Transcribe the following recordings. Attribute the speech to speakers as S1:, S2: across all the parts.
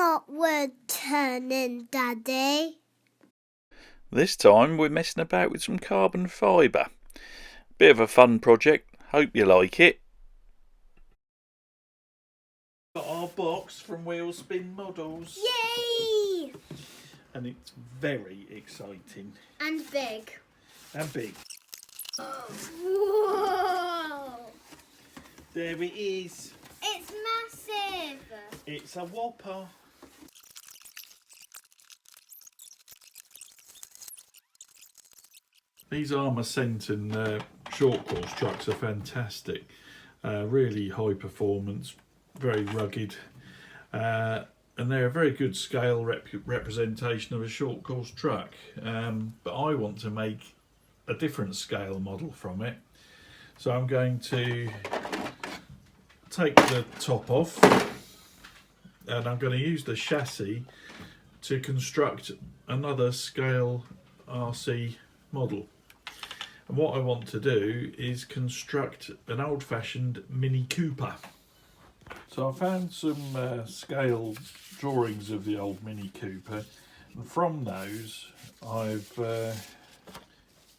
S1: not woodturning, Daddy.
S2: This time we're messing about with some carbon fibre. Bit of a fun project, hope you like it. Got our box from Wheelspin Models.
S1: Yay!
S2: And it's very exciting.
S1: And big.
S2: And big.
S1: Whoa!
S2: There it is.
S1: It's massive.
S2: It's a whopper. These Arrma Senton short course trucks are fantastic. Really high performance, very rugged. And they're a very good scale representation of a short course truck. But I want to make a different scale model from it. So I'm going to take the top off and I'm going to use the chassis to construct another scale RC model. And what I want to do is construct an old-fashioned Mini Cooper. So I found some scale drawings of the old Mini Cooper, and from those I've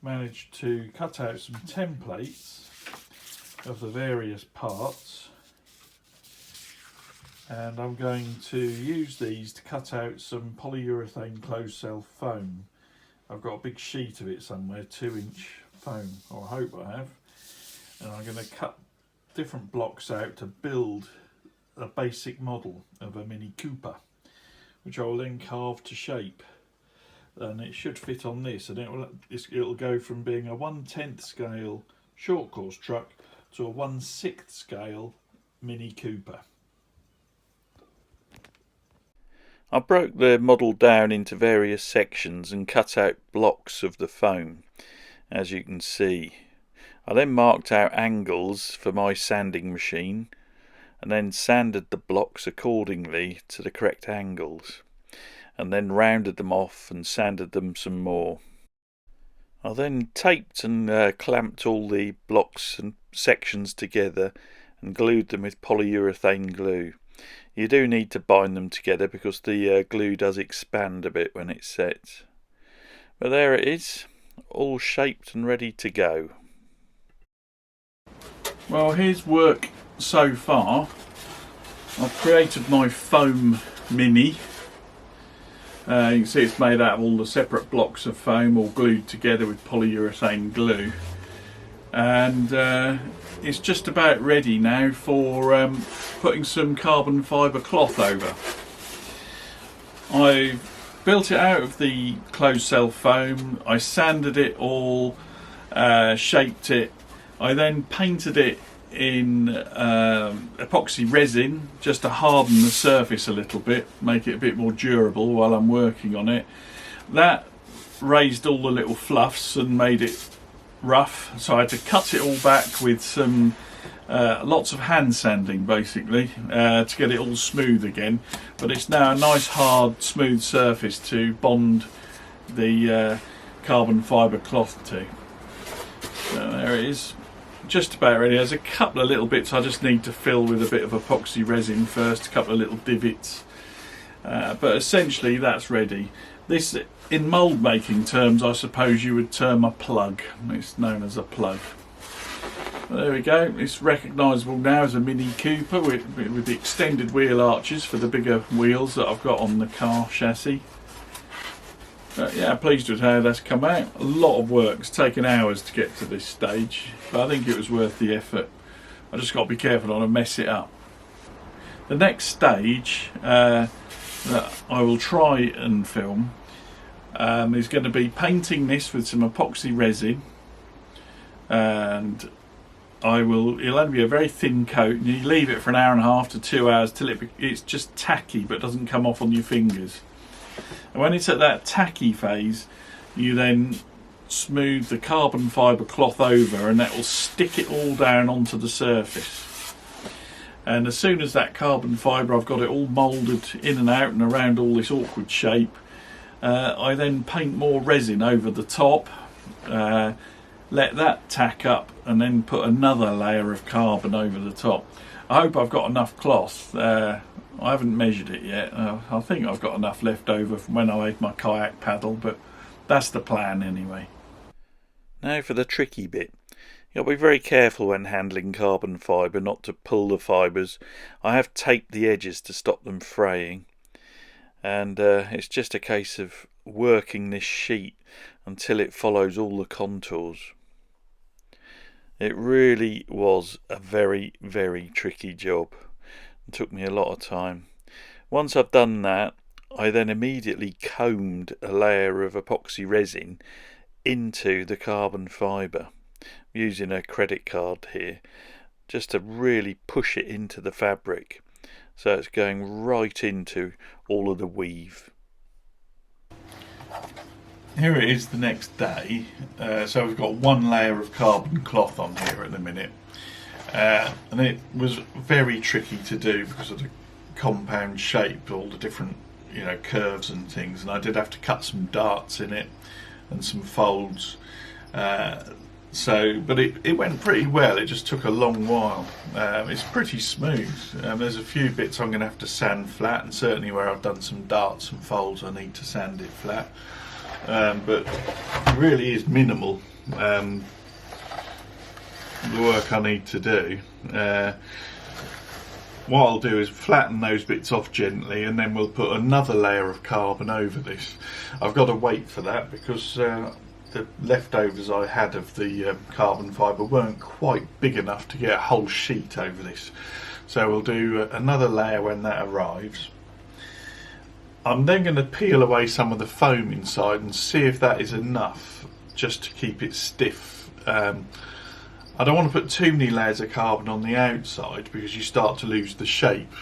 S2: managed to cut out some templates of the various parts, and I'm going to use these to cut out some polyurethane closed cell foam. I've got a big sheet of it somewhere, 2-inch foam, or I hope I have, and I'm going to cut different blocks out to build a basic model of a Mini Cooper, which I will then carve to shape, and it should fit on this, and it'll go from being a 1/10 scale short course truck to a 1/6 scale Mini Cooper. I broke the model down into various sections and cut out blocks of the foam, as you can see. I then marked out angles for my sanding machine and then sanded the blocks accordingly to the correct angles, and then rounded them off and sanded them some more. I then taped and clamped all the blocks and sections together and glued them with polyurethane glue. You do need to bind them together because the glue does expand a bit when it's set. But there it is, all shaped and ready to go. Well, here's work so far. I've created my foam Mini. You can see it's made out of all the separate blocks of foam all glued together with polyurethane glue. And it's just about ready now for putting some carbon fibre cloth over. I built it out of the closed cell foam, I sanded it all, shaped it, I then painted it in epoxy resin just to harden the surface a little bit, make it a bit more durable while I'm working on it. That raised all the little fluffs and made it rough, so I had to cut it all back with some lots of hand sanding basically to get it all smooth again, but it's now a nice hard smooth surface to bond the carbon fibre cloth to. So there it is, just about ready. There's a couple of little bits I just need to fill with a bit of epoxy resin first, a couple of little divots, but essentially that's ready. This, in mould making terms, I suppose you would term a plug. It's known as a plug. Well, there we go. It's recognisable now as a Mini Cooper with the extended wheel arches for the bigger wheels that I've got on the car chassis. But yeah, pleased with how that's come out. A lot of work. It's taken hours to get to this stage, but I think it was worth the effort. I just got to be careful not to mess it up. The next stage that I will try and film is going to be painting this with some epoxy resin, and it'll only be a very thin coat, and you leave it for an hour and a half to 2 hours till it's just tacky but doesn't come off on your fingers. And when it's at that tacky phase, you then smooth the carbon fibre cloth over, and that will stick it all down onto the surface. And as soon as that carbon fibre, I've got it all moulded in and out and around all this awkward shape, I then paint more resin over the top, let that tack up, and then put another layer of carbon over the top. I hope I've got enough cloth. I haven't measured it yet. I think I've got enough left over from when I made my kayak paddle, but that's the plan anyway. Now for the tricky bit. You've got to be very careful when handling carbon fibre not to pull the fibres. I have taped the edges to stop them fraying, and it's just a case of working this sheet until it follows all the contours. It really was a very, very tricky job. It took me a lot of time. Once I've done that, I then immediately combed a layer of epoxy resin into the carbon fibre, using a credit card here, just to really push it into the fabric, so it's going right into all of the weave. Here it is the next day. So we've got one layer of carbon cloth on here at the minute, and it was very tricky to do because of the compound shape, all the different curves and things, and I did have to cut some darts in it and some folds, but it went pretty well. It just took a long while. It's pretty smooth. There's a few bits I'm going to have to sand flat, and certainly where I've done some darts and folds I need to sand it flat, but it really is minimal, the work I need to do. What I'll do is flatten those bits off gently, and then we'll put another layer of carbon over this. I've got to wait for that because the leftovers I had of the carbon fibre weren't quite big enough to get a whole sheet over this. So we'll do another layer when that arrives. I'm then going to peel away some of the foam inside and see if that is enough just to keep it stiff. I don't want to put too many layers of carbon on the outside because you start to lose the shape.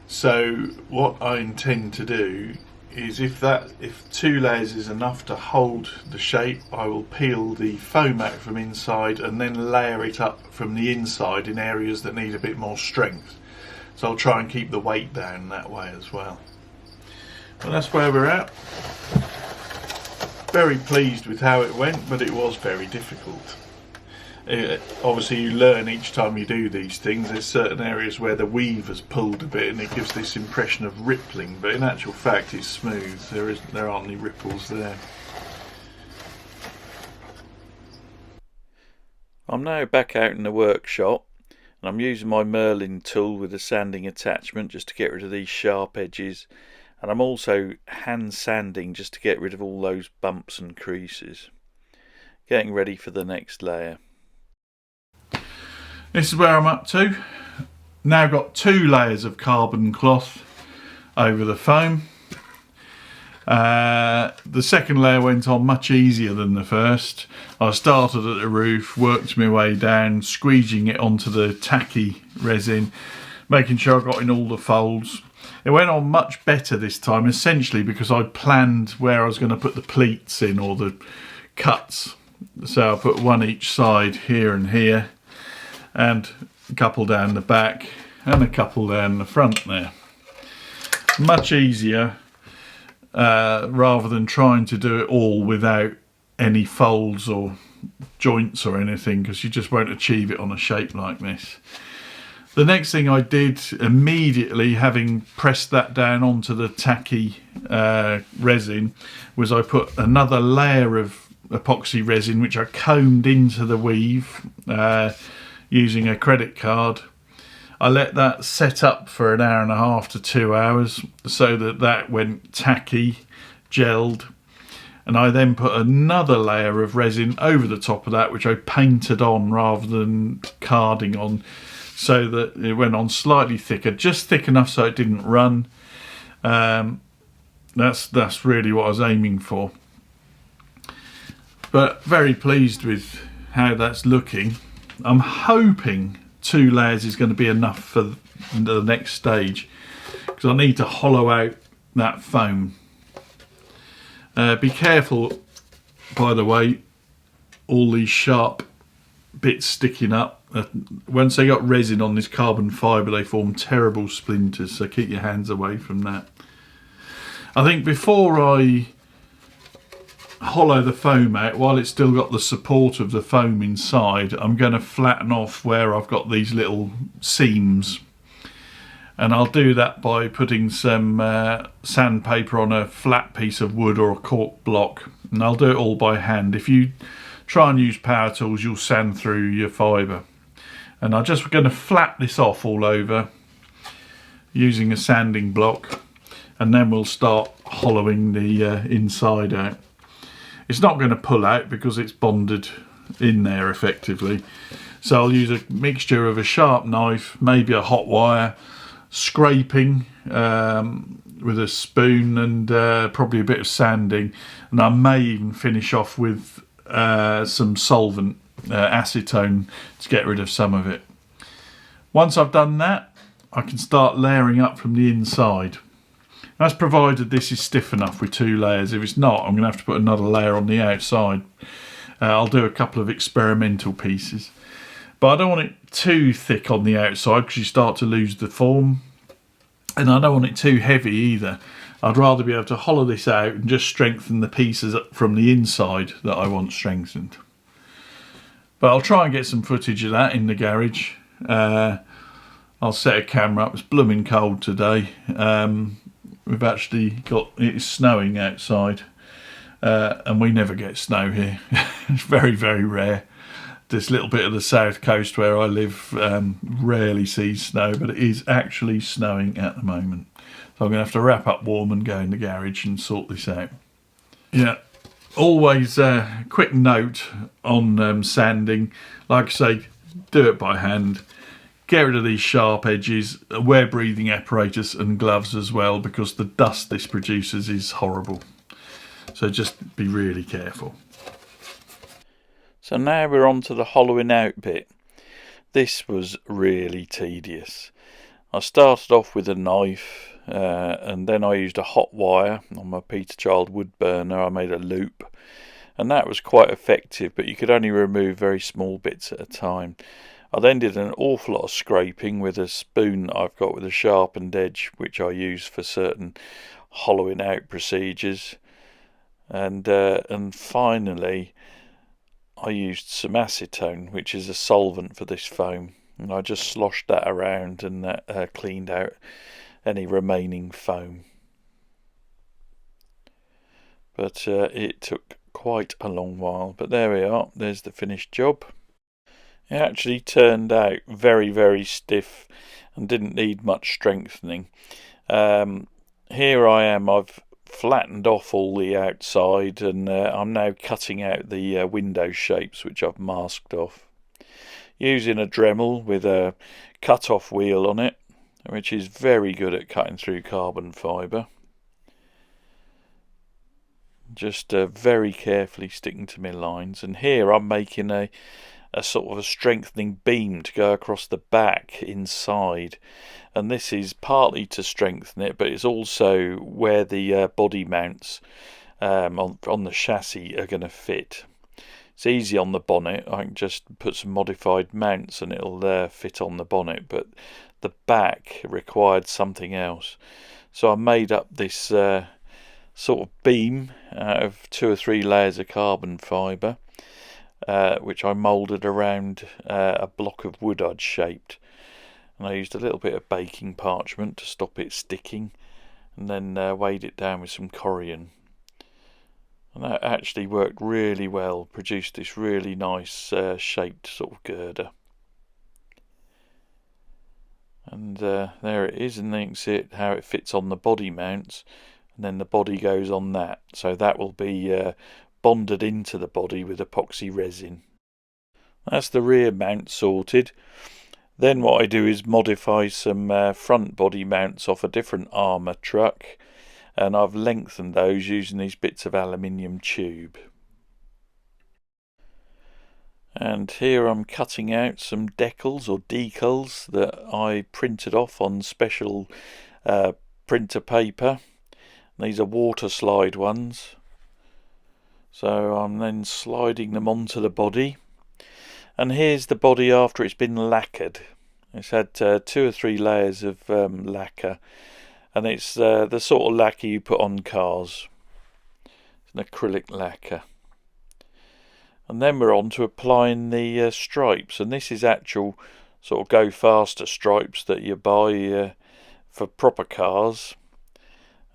S2: So what I intend to do is if 2 layers is enough to hold the shape, I will peel the foam out from inside and then layer it up from the inside in areas that need a bit more strength. So I'll try and keep the weight down that way as well. Well, that's where we're at. Very pleased with how it went, but it was very difficult. Obviously you learn each time you do these things. There's certain areas where the weave has pulled a bit and it gives this impression of rippling, but in actual fact it's smooth. There aren't any ripples there. I'm now back out in the workshop, and I'm using my Merlin tool with a sanding attachment just to get rid of these sharp edges, and I'm also hand sanding just to get rid of all those bumps and creases. Getting ready for the next layer. This is where I'm up to. Now got 2 layers of carbon cloth over the foam. The second layer went on much easier than the first. I started at the roof, worked my way down, squeegeing it onto the tacky resin, making sure I got in all the folds. It went on much better this time, essentially because I planned where I was going to put the pleats in, or the cuts. So I put one each side here and here, and a couple down the back and a couple down the front there. Much easier rather than trying to do it all without any folds or joints or anything, because you just won't achieve it on a shape like this. The next thing I did immediately, having pressed that down onto the tacky resin, was I put another layer of epoxy resin which I combed into the weave using a credit card. I let that set up for 1.5 hours to 2 hours so that went tacky, gelled, and I then put another layer of resin over the top of that, which I painted on rather than carding on, so that it went on slightly thicker, just thick enough so it didn't run. That's really what I was aiming for. But very pleased with how that's looking. I'm hoping 2 layers is going to be enough for the next stage, because I need to hollow out that foam. Be careful, by the way, all these sharp bits sticking up. Once they got resin on this carbon fibre, they form terrible splinters, so keep your hands away from that. I think before I hollow the foam out, while it's still got the support of the foam inside, I'm going to flatten off where I've got these little seams, And I'll do that by putting some sandpaper on a flat piece of wood or a cork block, and I'll do it all by hand. If you try and use power tools, you'll sand through your fibre. And I'm just going to flat this off all over using a sanding block, and then we'll start hollowing the inside out. It's not going to pull out because it's bonded in there effectively, so I'll use a mixture of a sharp knife, maybe a hot wire, scraping with a spoon, and probably a bit of sanding, and I may even finish off with some solvent, acetone, to get rid of some of it. Once I've done that, I can start layering up from the inside. That's provided this is stiff enough with 2 layers. If it's not, I'm going to have to put another layer on the outside. I'll do a couple of experimental pieces, but I don't want it too thick on the outside because you start to lose the form, and I don't want it too heavy either. I'd rather be able to hollow this out and just strengthen the pieces from the inside that I want strengthened. But I'll try and get some footage of that in the garage. I'll set a camera up. It's blooming cold today. We've actually got, it's snowing outside, and we never get snow here. It's very, very rare. This little bit of the south coast where I live rarely sees snow, but it is actually snowing at the moment. So I'm going to have to wrap up warm and go in the garage and sort this out. Yeah, always a quick note on sanding. Like I say, do it by hand. Get rid of these sharp edges. Wear breathing apparatus and gloves as well, because the dust this produces is horrible. So just be really careful. So now we're on to the hollowing out bit. This was really tedious. I started off with a knife, and then I used a hot wire on my Peter Child wood burner. I made a loop, and that was quite effective, but you could only remove very small bits at a time. I then did an awful lot of scraping with a spoon that I've got with a sharpened edge, which I use for certain hollowing out procedures. And finally, I used some acetone, which is a solvent for this foam. And I just sloshed that around, and that cleaned out any remaining foam. But it took quite a long while. But there we are. There's the finished job. It actually turned out very, very stiff and didn't need much strengthening. Here I am, I've flattened off all the outside, and I'm now cutting out the window shapes, which I've masked off. Using a Dremel with a cut-off wheel on it, which is very good at cutting through carbon fibre. Just very carefully sticking to my lines, and here I'm making a sort of a strengthening beam to go across the back inside, and this is partly to strengthen it, but it's also where the body mounts on the chassis are going to fit. It's easy on the bonnet. I can just put some modified mounts and it'll fit on the bonnet, but the back required something else. So I made up this sort of beam out of 2 or 3 layers of carbon fibre, which I moulded around a block of wood I'd shaped, and I used a little bit of baking parchment to stop it sticking, and then weighed it down with some corian, and that actually worked really well, produced this really nice shaped sort of girder. And there it is, and then you can see how it fits on the body mounts, and then the body goes on that, so that will be bonded into the body with epoxy resin. That's the rear mount sorted. Then what I do is modify some front body mounts off a different Arrma truck, and I've lengthened those using these bits of aluminium tube. And here I'm cutting out some decals or decals that I printed off on special printer paper. These are water slide ones. So I'm then sliding them onto the body. And here's the body after it's been lacquered. It's had 2 or 3 layers of lacquer. And it's the sort of lacquer you put on cars. It's an acrylic lacquer. And then we're on to applying the stripes. And this is actual sort of go faster stripes that you buy for proper cars,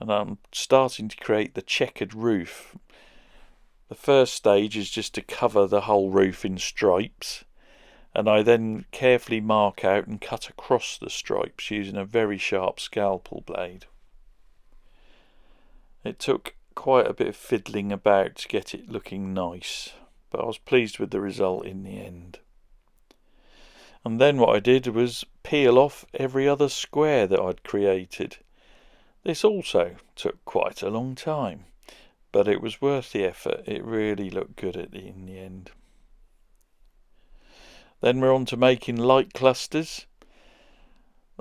S2: and I'm starting to create the checkered roof. The first stage is just to cover the whole roof in stripes, and I then carefully mark out and cut across the stripes using a very sharp scalpel blade. It took quite a bit of fiddling about to get it looking nice, but I was pleased with the result in the end. And then what I did was peel off every other square that I'd created. This also took quite a long time, but it was worth the effort. It really looked good in the end. Then we're on to making light clusters.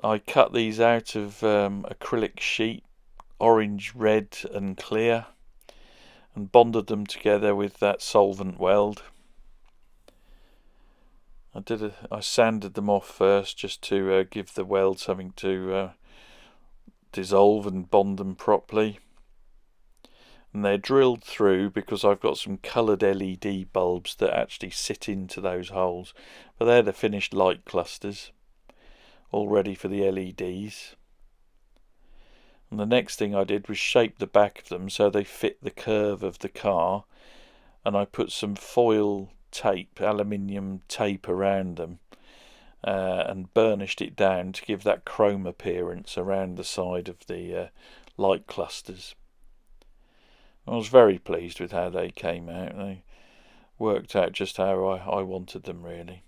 S2: I cut these out of acrylic sheet, orange, red and clear, and bonded them together with that solvent weld. I sanded them off first just to give the weld something to dissolve and bond them properly. And they're drilled through because I've got some coloured LED bulbs that actually sit into those holes. But they're the finished light clusters, all ready for the LEDs. And the next thing I did was shape the back of them so they fit the curve of the car, and I put some foil tape, aluminium tape around them, and burnished it down to give that chrome appearance around the side of the light clusters. I was very pleased with how they came out. They worked out just how I wanted them, really.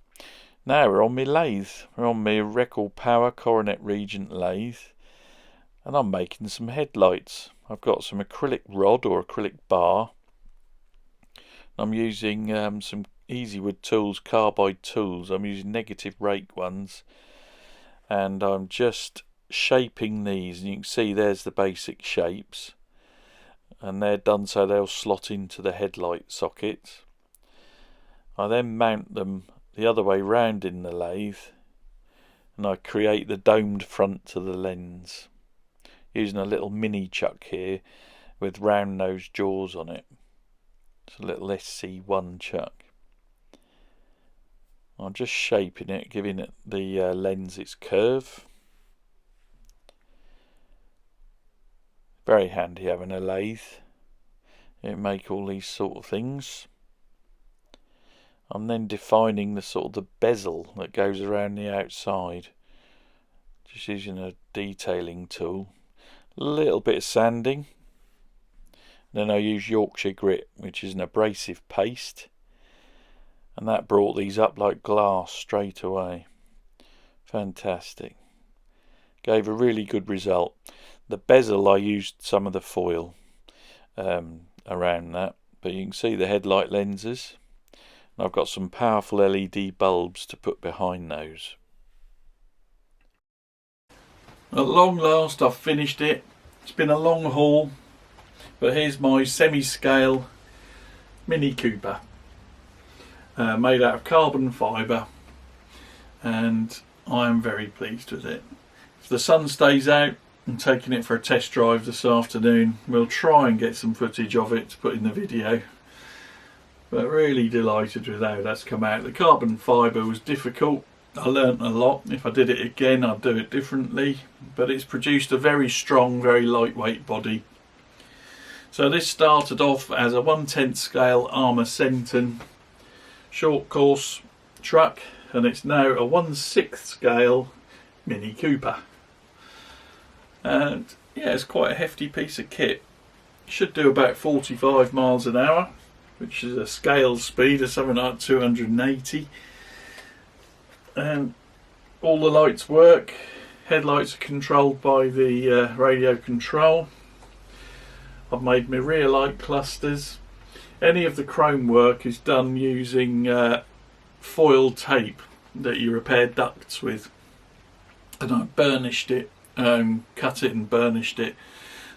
S2: Now we're on my lathe. We're on my Record Power Coronet Regent lathe, and I'm making some headlights. I've got some acrylic rod or acrylic bar. I'm using some Easywood tools, carbide tools. I'm using negative rake ones, and I'm just shaping these, and you can see there's the basic shapes, and they're done so they'll slot into the headlight sockets. I then mount them the other way round in the lathe, and I create the domed front to the lens using a little mini chuck here with round nose jaws on it. It's a little SC1 chuck. I'm just shaping it, giving it the lens its curve. Very handy having a lathe. It make all these sort of things. I'm then defining the sort of the bezel that goes around the outside, just using a detailing tool. A little bit of sanding. Then I use Yorkshire Grit, which is an abrasive paste, and that brought these up like glass straight away. Fantastic. Gave a really good result. The bezel, I used some of the foil around that, but you can see the headlight lenses, and I've got some powerful LED bulbs to put behind those. At long last I've finished it. It's been a long haul, but here's my semi-scale Mini Cooper, made out of carbon fibre, and I'm very pleased with it. If the sun stays out, I'm taking it for a test drive this afternoon. We'll try and get some footage of it to put in the video, but really delighted with how that's come out. The carbon fibre was difficult. I learnt a lot. If I did it again, I'd do it differently, but it's produced a very strong, very lightweight body. So this started off as a 1/10 scale Arrma Senton short course truck, and it's now a 1/6 scale Mini Cooper. And yeah, it's quite a hefty piece of kit. It should do about 45 miles an hour, which is a scale speed of something like 280. And all the lights work. Headlights are controlled by the radio control. I've made my rear light clusters. Any of the chrome work is done using foil tape that you repair ducts with, and I burnished it, cut it and burnished it.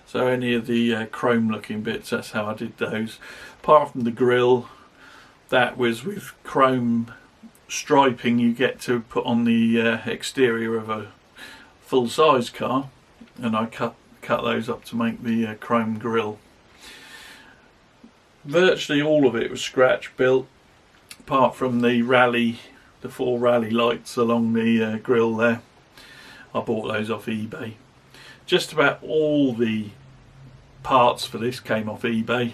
S2: So any of the chrome looking bits, that's how I did those. Apart from the grille, that was with chrome striping you get to put on the exterior of a full-size car, and I cut those up to make the chrome grille. Virtually all of it was scratch built, apart from the four rally lights along the grille there. I bought those off eBay. just about all the parts for this came off eBay.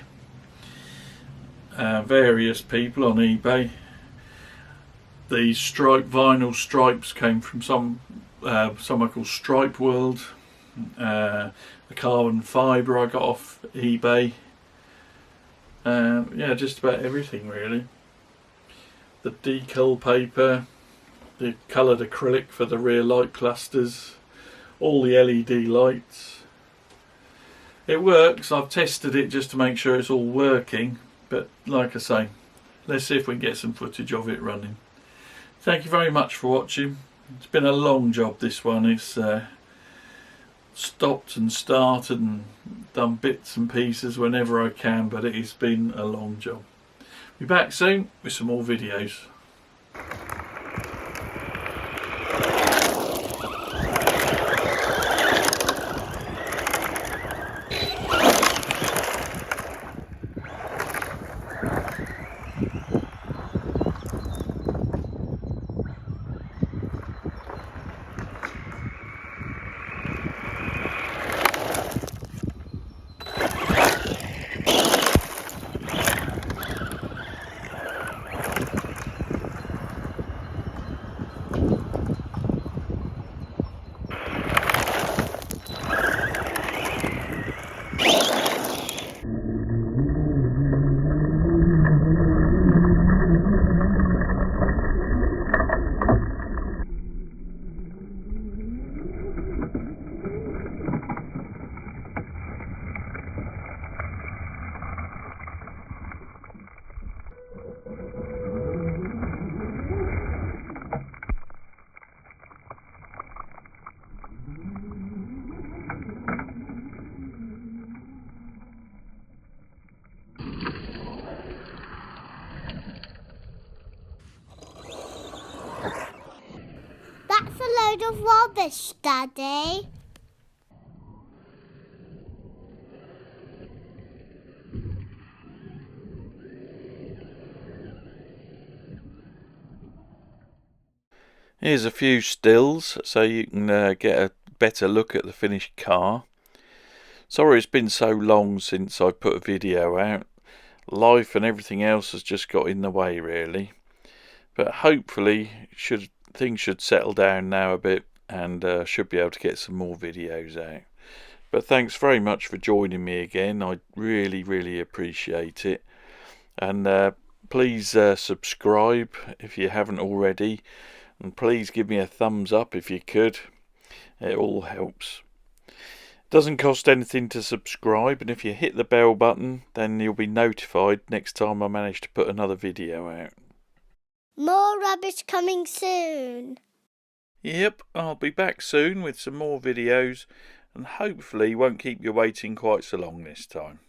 S2: Various people on eBay. The vinyl stripes came from somewhere called Stripe World. The carbon fibre I got off eBay. Yeah, just about everything really. The decal paper, the coloured acrylic for the rear light clusters, all the LED lights. It works. I've tested it just to make sure it's all working, but like I say, let's see if we can get some footage of it running. Thank you very much for watching. It's been a long job, this one. It's stopped and started and done bits and pieces whenever I can, but it has been a long job. Be back soon with some more videos.
S1: That's a load of rubbish, Daddy.
S2: Here's a few stills so you can get a better look at the finished car. Sorry it's been so long since I put a video out. Life and everything else has just got in the way really. But hopefully things should settle down now a bit, and should be able to get some more videos out. But thanks very much for joining me again. I really appreciate it. And please subscribe if you haven't already. And please give me a thumbs up if you could. It all helps. Doesn't cost anything to subscribe, and if you hit the bell button, then you'll be notified next time I manage to put another video out.
S1: More rubbish coming soon.
S2: Yep, I'll be back soon with some more videos, and hopefully won't keep you waiting quite so long this time.